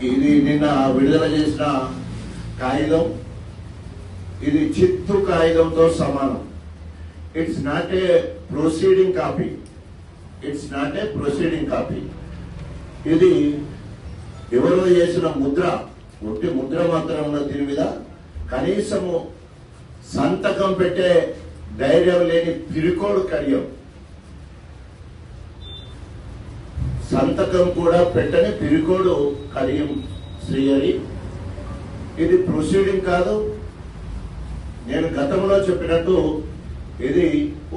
ఇది నిన్న విడుదల చేసిన కాగితం, ఇది చిత్తు కాగితంతో సమానం. It's not a proceeding copy, it's not a proceeding copy. ఇది ఎవరో చేసిన ముద్ర, ఒట్టి ముద్ర మాత్రం ఉన్న దీని మీద కనీసము సంతకం పెట్టే ధైర్యం లేని పిరికోడు కడియం, సంతకం కూడా పెట్టని పిరికోడు కడియం శ్రీహరి. ఇది ప్రొసీడింగ్ కాదు. నేను గతంలో చెప్పినట్టు ఇది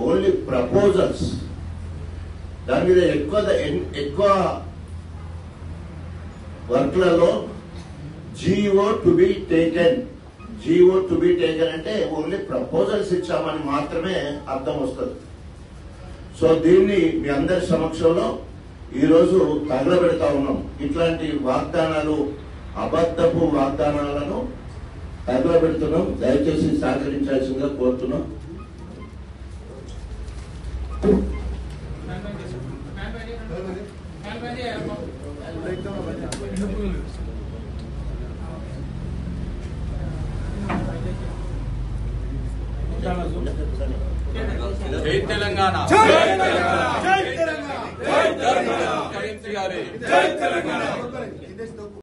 ఓన్లీ ప్రపోజల్స్. దాని మీద ఎక్కువ వర్క్లలో GO to be taken, GO to be taken అంటే ఓన్లీ ప్రపోజల్స్ ఇచ్చామని మాత్రమే అర్థం వస్తుంది. సో దీన్ని మీ అందరి సమక్షంలో ఈరోజు తగలబెడతా ఉన్నాం. ఇట్లాంటి వాగ్దానాలు, అబద్ధపు వాగ్దానాలను తగలబెడుతున్నాం. దయచేసి సహకరించాల్సిందిగా కోరుతున్నాం. జై తెలంగాణ, జై తెలంగాణ, జై తెలంగాణ, జై తెలంగాణ, జై తెలంగాణ.